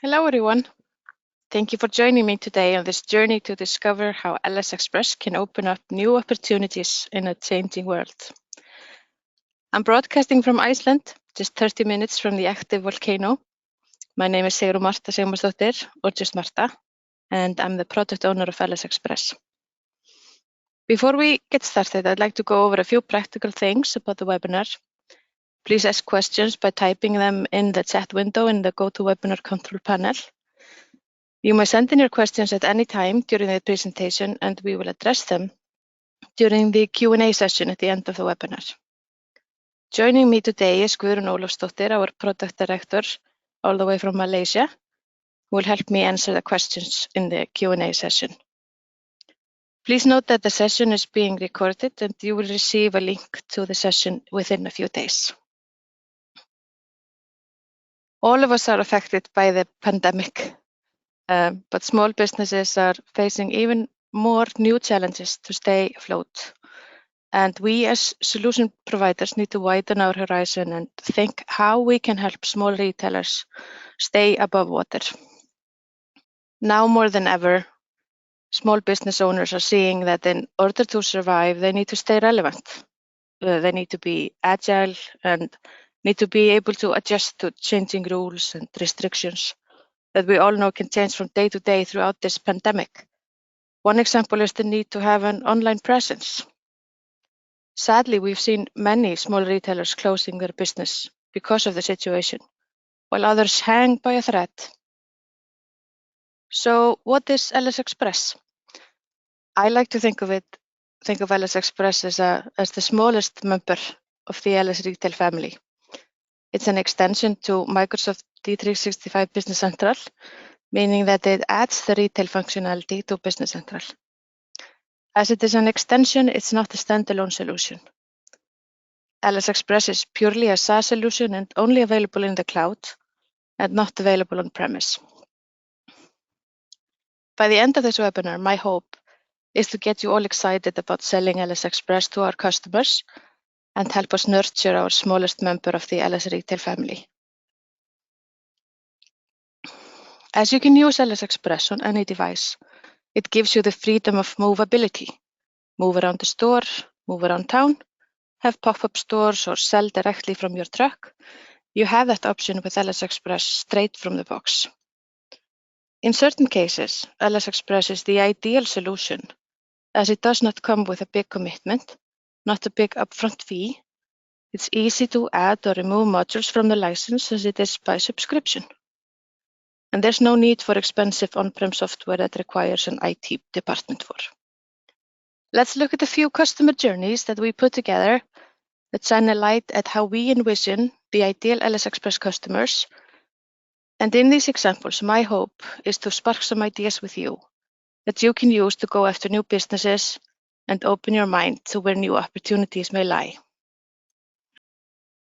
Hello, everyone. Thank you for joining me today on this journey to discover how LS Express can open up new opportunities in a changing world. I'm broadcasting from Iceland, just 30 minutes from the active volcano. My name is Sigrun Marta Sigmarsdottir, or just Marta, and I'm the product owner of LS Express. Before we get started, I'd like to go over a few practical things about the webinar. Please ask questions by typing them in the chat window in the GoToWebinar control panel. You may send in your questions at any time during the presentation, and we will address them during the Q&A session at the end of the webinar. Joining me today is Sigrun Ólafsdóttir, our product director, all the way from Malaysia, who will help me answer the questions in the Q&A session. Please note that the session is being recorded and you will receive a link to the session within a few days. All of us are affected by the pandemic, but small businesses are facing even more new challenges to stay afloat. And we as solution providers need to widen our horizon and think how we can help small retailers stay above water. Now more than ever, small business owners are seeing that in order to survive, they need to stay relevant. They need to be agile and need to be able to adjust to changing rules and restrictions that we all know can change from day to day throughout this pandemic. One example is the need to have an online presence. Sadly, we've seen many small retailers closing their business because of the situation, while others hang by a thread. So what is LS Express? I like to think of LS Express as the smallest member of the LS Retail family. It's an extension to Microsoft D365 Business Central, meaning that it adds the retail functionality to Business Central. As it is an extension, it's not a standalone solution. LS Express is purely a SaaS solution and only available in the cloud and not available on premise. By the end of this webinar, my hope is to get you all excited about selling LS Express to our customers and help us nurture our smallest member of the LS Retail family. As you can use LS Express on any device, it gives you the freedom of movability. Move around the store, move around town, have pop-up stores or sell directly from your truck. You have that option with LS Express straight from the box. In certain cases, LS Express is the ideal solution as it does not come with a big commitment, not a big upfront fee. It's easy to add or remove modules from the license as it is by subscription. And there's no need for expensive on-prem software that requires an IT department for. Let's look at a few customer journeys that we put together that shine a light at how we envision the ideal LS Express customers. And in these examples, my hope is to spark some ideas with you that you can use to go after new businesses and open your mind to where new opportunities may lie.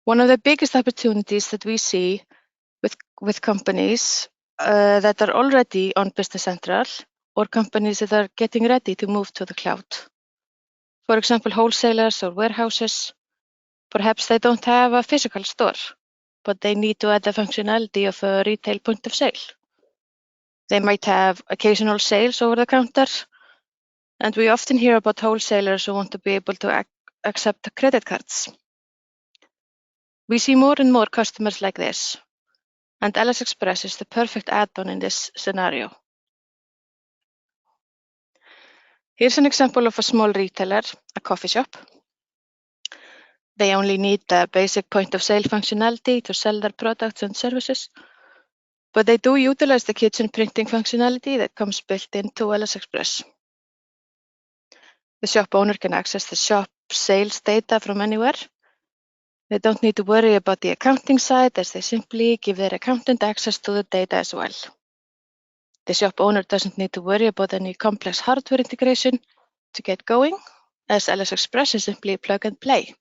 One of the biggest opportunities that we see with companies that are already on Business Central or companies that are getting ready to move to the cloud. For example, wholesalers or warehouses. Perhaps they don't have a physical store, but they need to add the functionality of a retail point of sale. They might have occasional sales over the counter, and we often hear about wholesalers who want to be able to accept credit cards. We see more and more customers like this, and LS Express is the perfect add-on in this scenario. Here's an example of a small retailer, a coffee shop. They only need the basic point of sale functionality to sell their products and services, but they do utilize the kitchen printing functionality that comes built into LS Express. The shop owner can access the shop sales data from anywhere. They don't need to worry about the accounting side as they simply give their accountant access to the data as well. The shop owner doesn't need to worry about any complex hardware integration to get going, as LS Express is simply plug and play.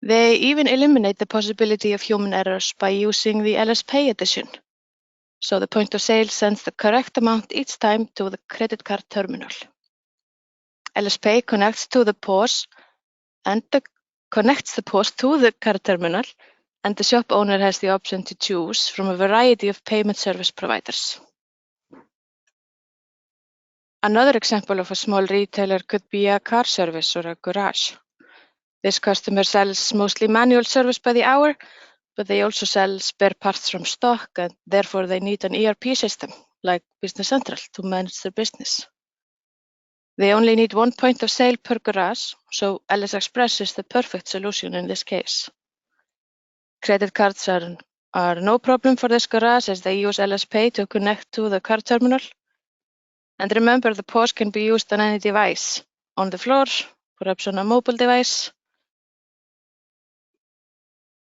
They even eliminate the possibility of human errors by using the LS Pay edition. So the point of sale sends the correct amount each time to the credit card terminal. LS Pay connects to the POS to the card terminal and the shop owner has the option to choose from a variety of payment service providers. Another example of a small retailer could be a car service or a garage. This customer sells mostly manual service by the hour, but they also sell spare parts from stock, and therefore they need an ERP system like Business Central to manage their business. They only need one point of sale per garage, so LS Express is the perfect solution in this case. Credit cards are no problem for this garage as they use LS Pay to connect to the card terminal. And remember, the POS can be used on any device, on the floor, perhaps on a mobile device.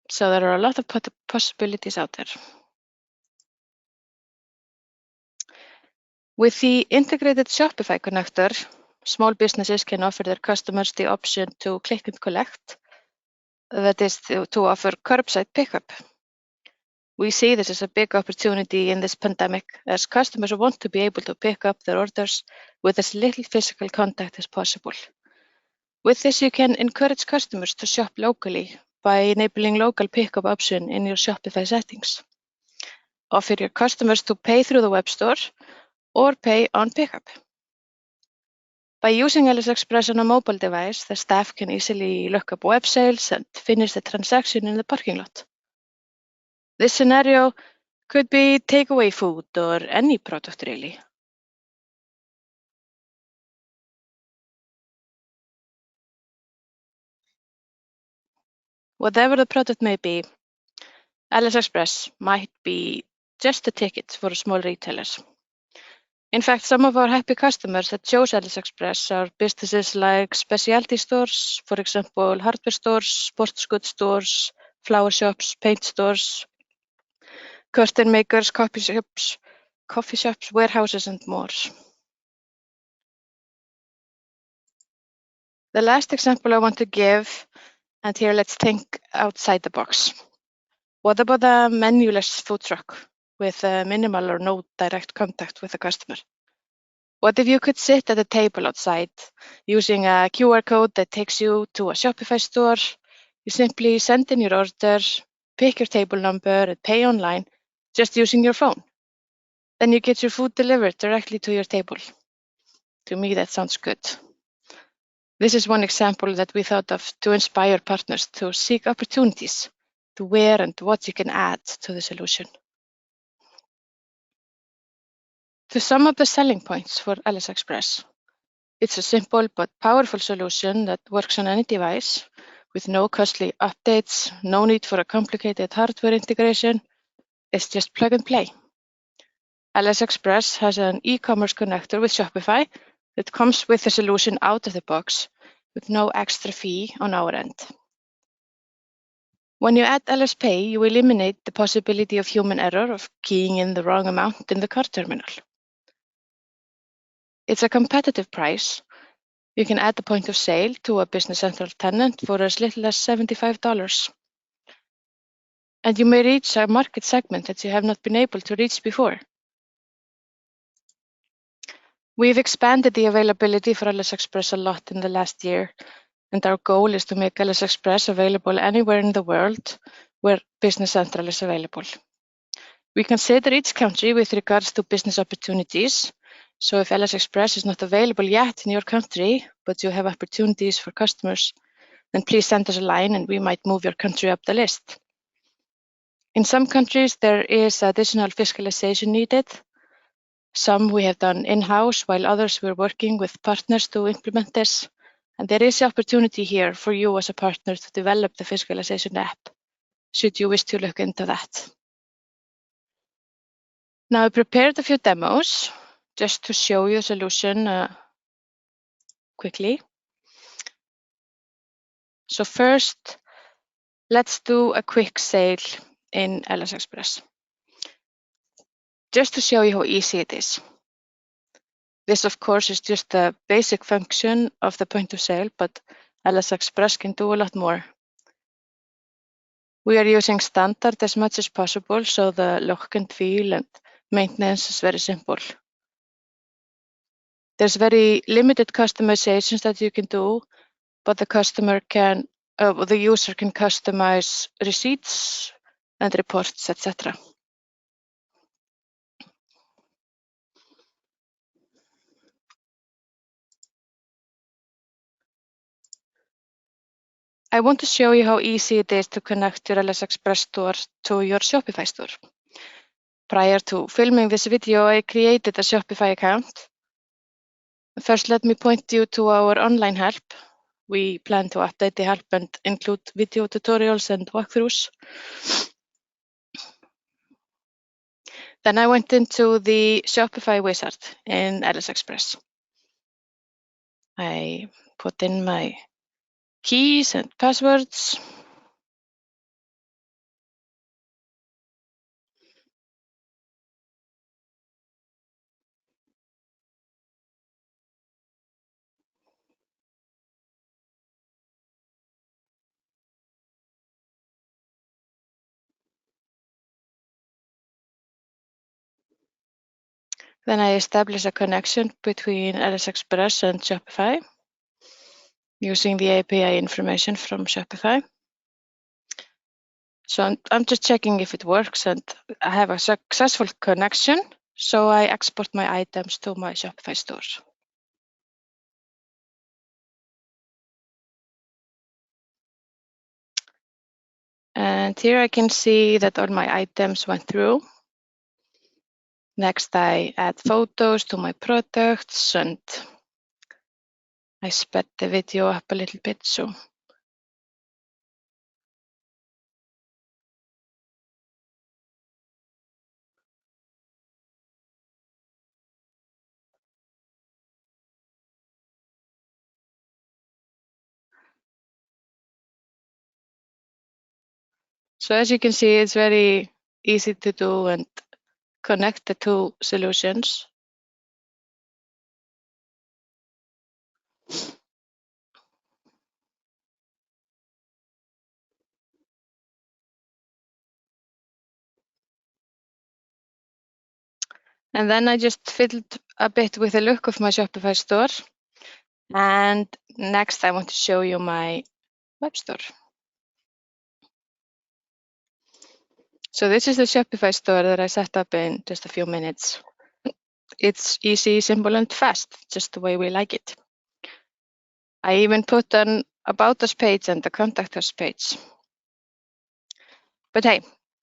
So there are a lot of possibilities out there. With the integrated Shopify connector, small businesses can offer their customers the option to click and collect, that is to offer curbside pickup. We see this as a big opportunity in this pandemic as customers want to be able to pick up their orders with as little physical contact as possible. With this, you can encourage customers to shop locally by enabling local pickup option in your Shopify settings. Offer your customers to pay through the web store or pay on pickup. By using LS Express on a mobile device, the staff can easily look up web sales and finish the transaction in the parking lot. This scenario could be takeaway food or any product really. Whatever the product may be, LS Express might be just a ticket for small retailers. In fact, some of our happy customers that chose LS Express are businesses like specialty stores, for example, hardware stores, sports goods stores, flower shops, paint stores, curtain makers, coffee shops, warehouses, and more. The last example I want to give, and here let's think outside the box. What about a menuless food truck with minimal or no direct contact with the customer? What if you could sit at a table outside using a QR code that takes you to a Shopify store? You simply send in your order, pick your table number, and pay online just using your phone. Then you get your food delivered directly to your table. To me, that sounds good. This is one example that we thought of to inspire partners to seek opportunities to where and what you can add to the solution. To sum up the selling points for LS Express, it's a simple but powerful solution that works on any device with no costly updates, no need for a complicated hardware integration. It's just plug and play. LS Express has an e-commerce connector with Shopify that comes with the solution out of the box with no extra fee on our end. When you add LS Pay, you eliminate the possibility of human error of keying in the wrong amount in the card terminal. It's a competitive price. You can add the point of sale to a Business Central tenant for as little as $75. And you may reach a market segment that you have not been able to reach before. We've expanded the availability for LS Express a lot in the last year, and our goal is to make LS Express available anywhere in the world where Business Central is available. We consider each country with regards to business opportunities. So if LS Express is not available yet in your country, but you have opportunities for customers, then please send us a line and we might move your country up the list. In some countries, there is additional fiscalization needed. Some we have done in-house, while others we're working with partners to implement this. And there is the opportunity here for you as a partner to develop the fiscalization app, should you wish to look into that. Now, I prepared a few demos just to show you the solution quickly. So first, let's do a quick sale in LS Express, just to show you how easy it is. This, of course, is just a basic function of the point of sale, but LS Express can do a lot more. We are using standard as much as possible, so the look and feel and maintenance is very simple. There's very limited customizations that you can do, but the user can customize receipts, and reports, etc. I want to show you how easy it is to connect your LS Express store to your Shopify store. Prior to filming this video, I created a Shopify account. First, let me point you to our online help. We plan to update the help and include video tutorials and walkthroughs. Then I went into the Shopify wizard in LS Express. I put in my keys and passwords. Then I establish a connection between LS Express and Shopify using the API information from Shopify. So I'm just checking if it works, and I have a successful connection. So I export my items to my Shopify store. And here I can see that all my items went through. Next, I add photos to my products, and I sped the video up a little bit. So as you can see, it's very easy to do and connect the two solutions. And then I just fiddled a bit with the look of my Shopify store. And next I want to show you my web store. So this is the Shopify store that I set up in just a few minutes. It's easy, simple, and fast, just the way we like it. I even put an About Us page and a Contact Us page. But hey,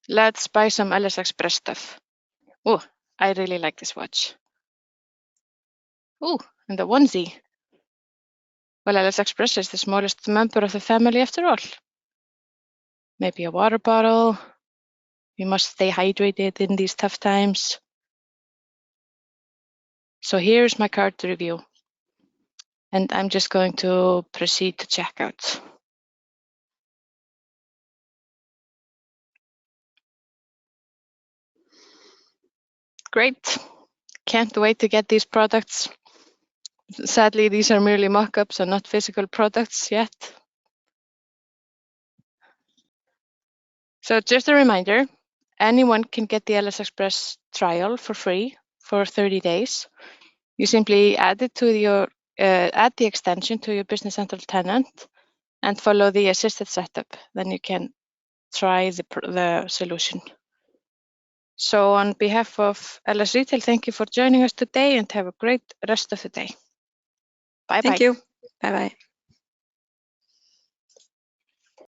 let's buy some LS Express stuff. Oh, I really like this watch. Oh, and the onesie. Well, LS Express is the smallest member of the family after all. Maybe a water bottle. We must stay hydrated in these tough times. So here's my cart review. And I'm just going to proceed to checkout. Great. Can't wait to get these products. Sadly, these are merely mock-ups and not physical products yet. So just a reminder, anyone can get the LS Express trial for free for 30 days. You simply add it to your add the extension to your Business Central tenant and follow the assisted setup. Then you can try the solution. So on behalf of LS Retail, thank you for joining us today and have a great rest of the day. Bye-bye. Thank you. Bye-bye.